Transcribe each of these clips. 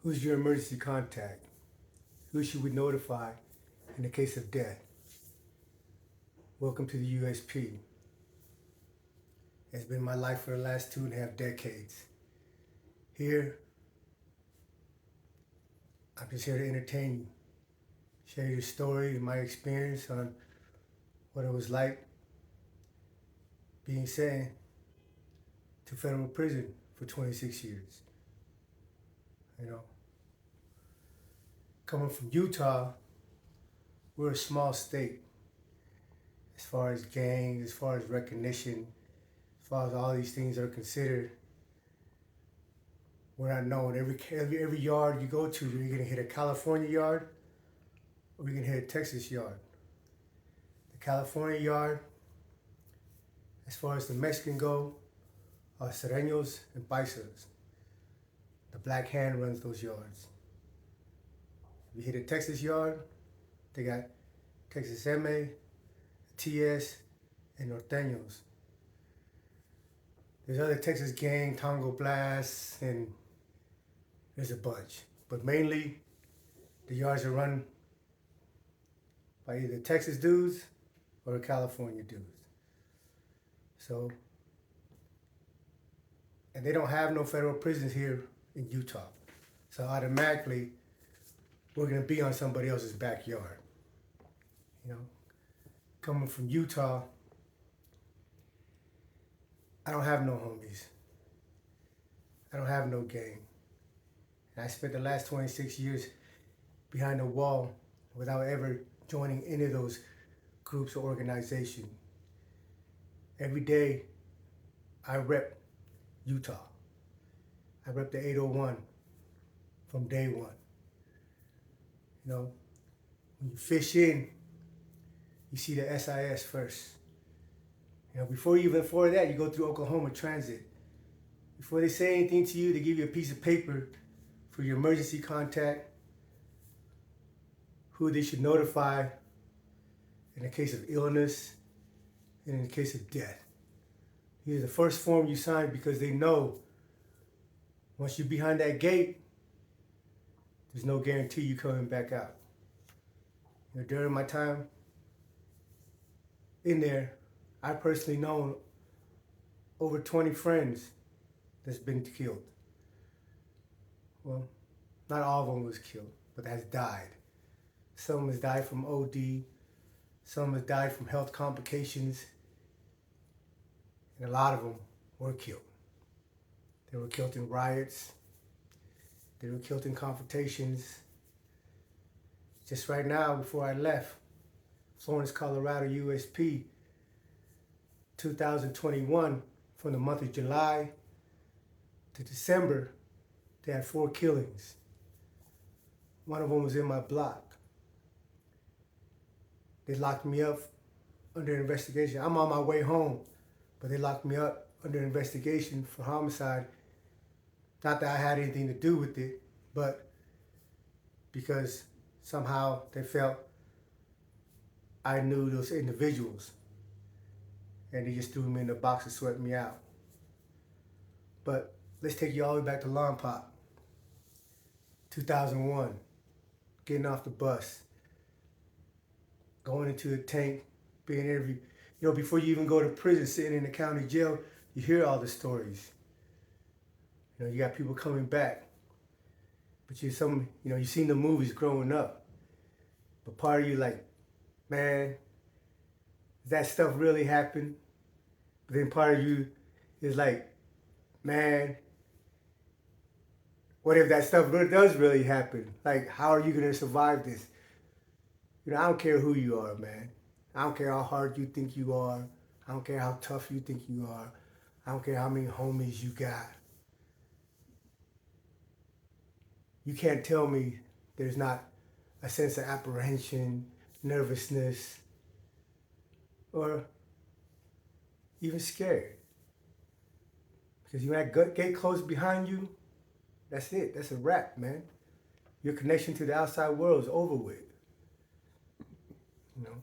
Who's your emergency contact? Who should we notify in the case of death? Welcome to the USP. It's been my life for the last 2.5 decades. Here, I'm just here to entertain you, share your story and my experience on what it was like being sent to federal prison for 26 years. You know, coming from Utah, we're a small state as far as gangs, as far as recognition, as far as all these things are considered. We're not known. Every yard you go to, you're gonna hit a California yard or you're gonna hit a Texas yard. The California yard, as far as the Mexican go, are Sereños and Paisas. The Black Hand runs those yards. If you hit a Texas yard, they got Texas MA, TS, and Norteños. There's other Texas gang, Tongo Blast, and there's a bunch. But mainly, the yards are run by either Texas dudes or California dudes. So, and they don't have no federal prisons here in Utah. So automatically, we're gonna be on somebody else's backyard. You know, coming from Utah, I don't have no homies. I don't have no gang. And I spent the last 26 years behind a wall without ever joining any of those groups or organizations. Every day, I rep Utah. I rep the 801 from day one. You know, when you fish in, you see the SIS first. You know, before that, you go through Oklahoma Transit. Before they say anything to you, they give you a piece of paper for your emergency contact, who they should notify in the case of illness and in the case of death. Here's the first form you sign because they know once you're behind that gate, there's no guarantee you coming back out. You know, during my time in there, I personally known over 20 friends that's been killed. Well, not all of them was killed, but has died. Some has died from OD, some has died from health complications, and a lot of them were killed. They were killed in riots, they were killed in confrontations. Just right now, before I left, Florence, Colorado, USP, 2021, from the month of July to December, they had 4 killings. One of them was in my block. They locked me up under investigation. I'm on my way home, but they locked me up under investigation for homicide. Not that I had anything to do with it, but because somehow they felt I knew those individuals and they just threw me in the box and swept me out. But let's take you all the way back to Lompoc, 2001, getting off the bus, going into the tank, being interviewed. You know, before you even go to prison, sitting in the county jail, you hear all the stories. You know, you got people coming back, but you've seen the movies growing up, but part of you like, man, does that stuff really happen? But then part of you is like, man, what if that stuff does really happen? Like, how are you gonna survive this? You know, I don't care who you are, man. I don't care how hard you think you are. I don't care how tough you think you are. I don't care how many homies you got. You can't tell me there's not a sense of apprehension, nervousness, or even scared. Because you get close behind you, that's it. That's a wrap, man. Your connection to the outside world is over with. You know.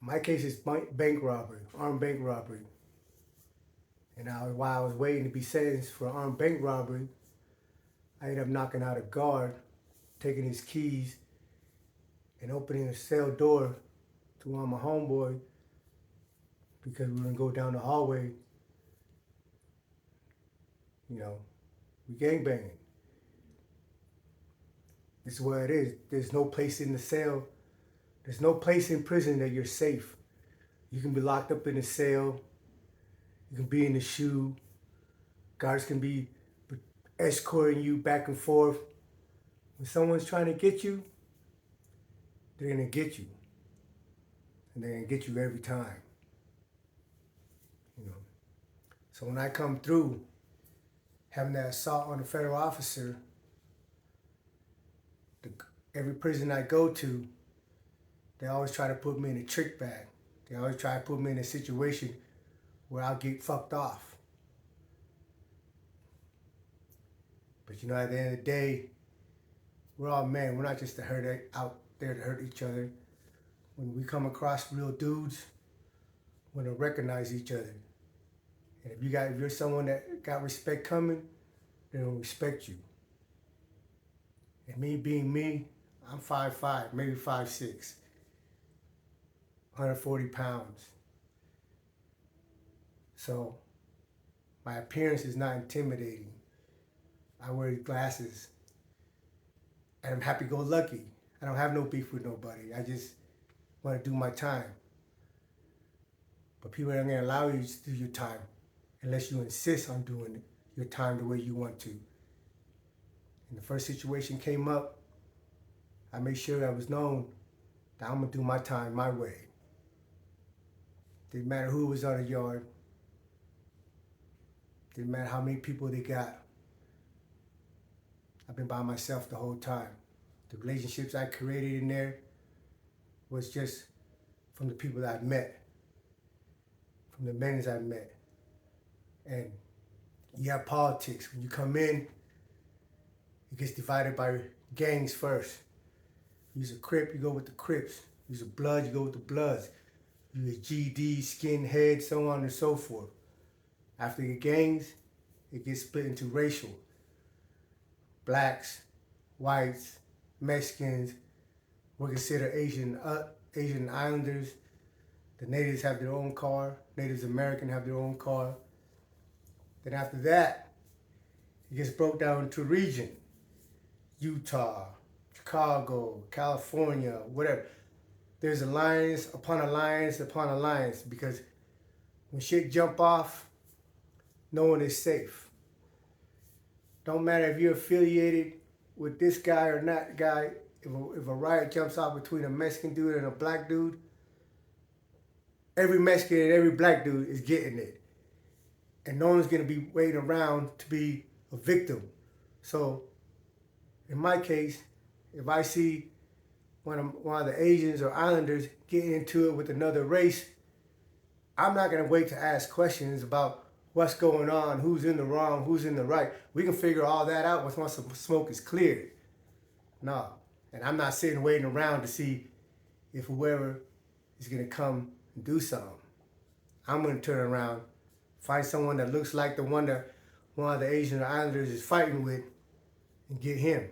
My case is bank robbery, armed bank robbery. And while I was waiting to be sentenced for armed bank robbery, I ended up knocking out a guard, taking his keys, and opening a cell door to one of my homeboy because we were gonna go down the hallway. You know, we gangbanging. This is what it is. There's no place in the cell. There's no place in prison that you're safe. You can be locked up in a cell. You can be in the shoe. Guards can be escorting you back and forth. When someone's trying to get you, they're gonna get you. And they're gonna get you every time. You know. So when I come through having that assault on a federal officer, every prison I go to, they always try to put me in a trick bag. They always try to put me in a situation where I'll get fucked off. But you know, at the end of the day, we're all men. We're not just out there to hurt each other. When we come across real dudes, we're gonna recognize each other. And if you're someone that got respect coming, they'll respect you. And me being me, I'm 5'5", maybe 5'6", 140 pounds. So my appearance is not intimidating. I wear glasses. And I'm happy-go-lucky. I don't have no beef with nobody. I just want to do my time. But people aren't going to allow you to do your time unless you insist on doing your time the way you want to. And the first situation came up, I made sure I was known that I'm going to do my time my way. Didn't matter who was on the yard. Didn't matter how many people they got. I've been by myself the whole time. The relationships I created in there was just from the people that I've met, from the men I've met. And you have politics. When you come in, it gets divided by gangs first. You's a Crip, you go with the Crips. You's a Blood, you go with the Bloods. You're a GD, skinhead, so on and so forth. After the gangs, it gets split into racial. Blacks, whites, Mexicans, we're considered Asian Islanders. The natives have their own car. Natives American have their own car. Then after that, it gets broke down into region. Utah, Chicago, California, whatever. There's alliance upon alliance upon alliance because when shit jump off, no one is safe. Don't matter if you're affiliated with this guy or that guy. If a riot jumps off between a Mexican dude and a black dude, every Mexican and every black dude is getting it. And no one's going to be waiting around to be a victim. So, in my case, if I see one of the Asians or Islanders getting into it with another race, I'm not going to wait to ask questions about what's going on, who's in the wrong, who's in the right. We can figure all that out once the smoke is cleared. No. And I'm not sitting waiting around to see if whoever is going to come and do something. I'm going to turn around, find someone that looks like the one that one of the Asian Islanders is fighting with and get him.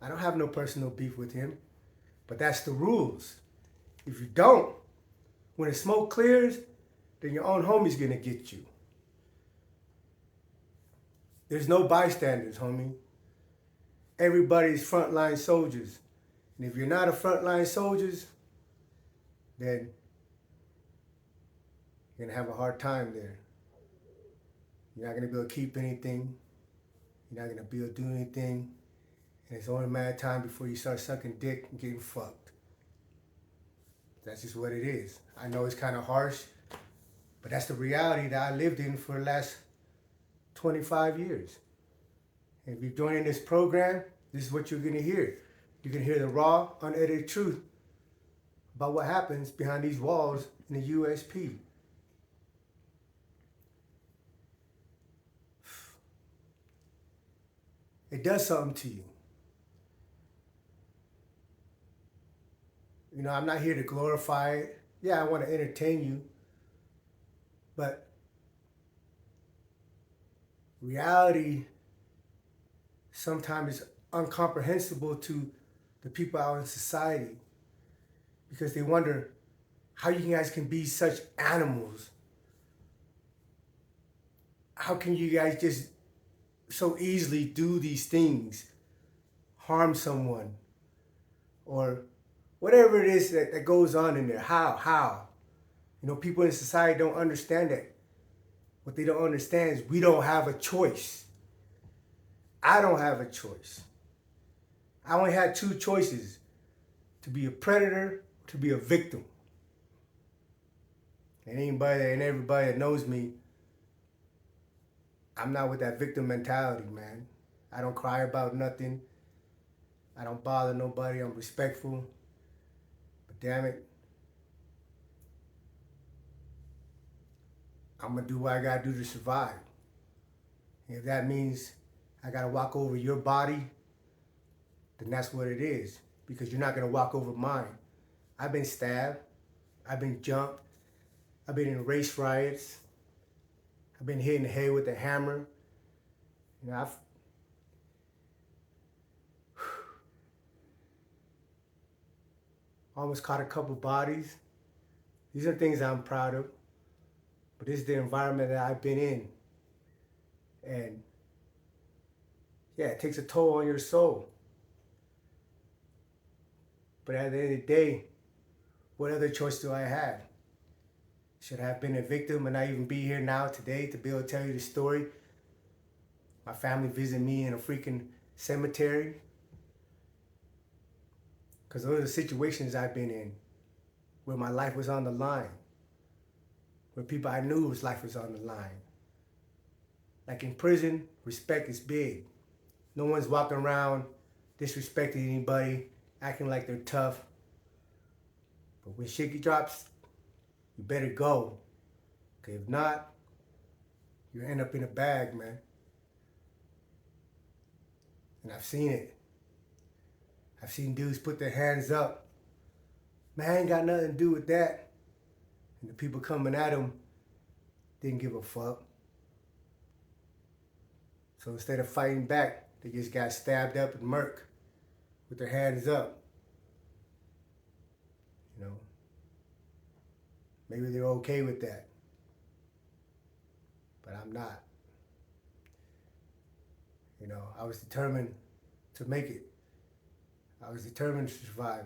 I don't have no personal beef with him, but that's the rules. If you don't, when the smoke clears, then your own homie's going to get you. There's no bystanders, homie. Everybody's frontline soldiers. And if you're not a frontline soldier, then you're going to have a hard time there. You're not going to be able to keep anything. You're not going to be able to do anything. And it's only a matter of time before you start sucking dick and getting fucked. That's just what it is. I know it's kind of harsh, but that's the reality that I lived in for the last 25 years. And if you're joining this program, this is what you're going to hear. You're going to hear the raw, unedited truth about what happens behind these walls in the USP. It does something to you. You know, I'm not here to glorify it. Yeah, I want to entertain you. But reality sometimes is incomprehensible to the people out in society because they wonder how you guys can be such animals. How can you guys just so easily do these things, harm someone, or whatever it is that goes on in there? How? People in society don't understand that. What they don't understand is we don't have a choice. I don't have a choice. I only had two choices: to be a predator, to be a victim. And everybody that knows me, I'm not with that victim mentality, man. I don't cry about nothing. I don't bother nobody. I'm respectful. But damn it, I'm gonna do what I gotta do to survive. And if that means I gotta walk over your body, then that's what it is. Because you're not gonna walk over mine. I've been stabbed. I've been jumped. I've been in race riots. I've been hit in the head with a hammer. I've almost caught a couple bodies. These are things I'm proud of. But this is the environment that I've been in. And yeah, it takes a toll on your soul. But at the end of the day, what other choice do I have? Should I have been a victim and not even be here now today to be able to tell you the story? My family visited me in a freaking cemetery. Because those are the situations I've been in where my life was on the line. Where people I knew whose life was on the line. Like in prison, respect is big. No one's walking around disrespecting anybody, acting like they're tough. But when shit drops, you better go. Because if not, you end up in a bag, man. And I've seen it. I've seen dudes put their hands up. Man, I ain't got nothing to do with that. And the people coming at them didn't give a fuck. So instead of fighting back, they just got stabbed up and murked with their hands up. Maybe they're okay with that. But I'm not. I was determined to make it. I was determined to survive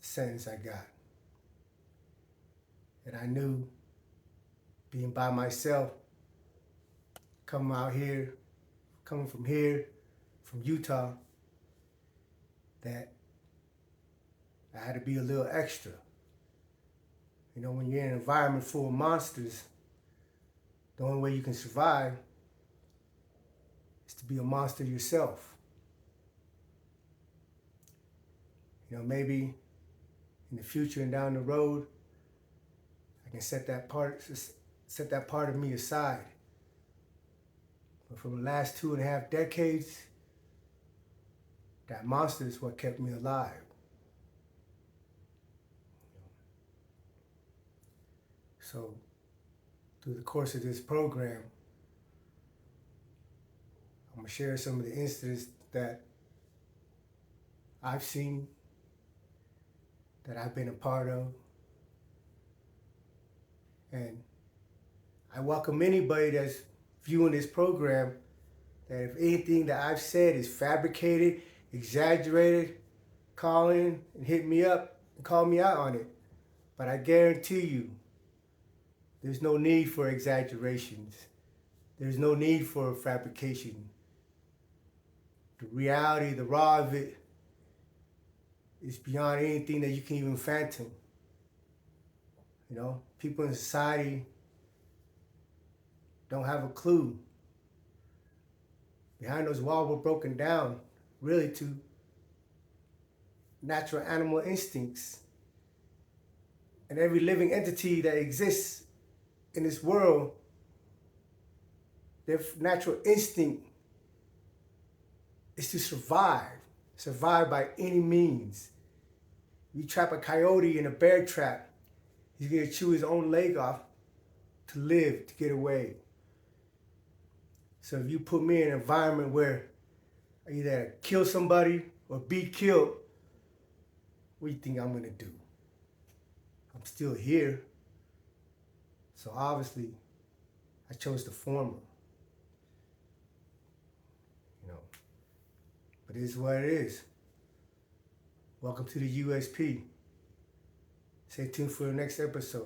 the sentence I got. And I knew being by myself, coming from here, from Utah, that I had to be a little extra. When you're in an environment full of monsters, the only way you can survive is to be a monster yourself. Maybe in the future and down the road, I can set that part of me aside. But for the last 2.5 decades, that monster is what kept me alive. So, through the course of this program, I'm going to share some of the incidents that I've seen, that I've been a part of. And I welcome anybody that's viewing this program that if anything that I've said is fabricated, exaggerated, call in and hit me up and call me out on it. But I guarantee you, there's no need for exaggerations. There's no need for fabrication. The reality, the raw of it, is beyond anything that you can even fathom. People in society don't have a clue. Behind those walls were broken down, really, to natural animal instincts. And every living entity that exists in this world, their natural instinct is to survive by any means. You trap a coyote in a bear trap, he's gonna chew his own leg off to live, to get away. So if you put me in an environment where I either kill somebody or be killed, what do you think I'm gonna do? I'm still here. So obviously, I chose the former. You know, but it is what it is. Welcome to the USP. Stay tuned for the next episode.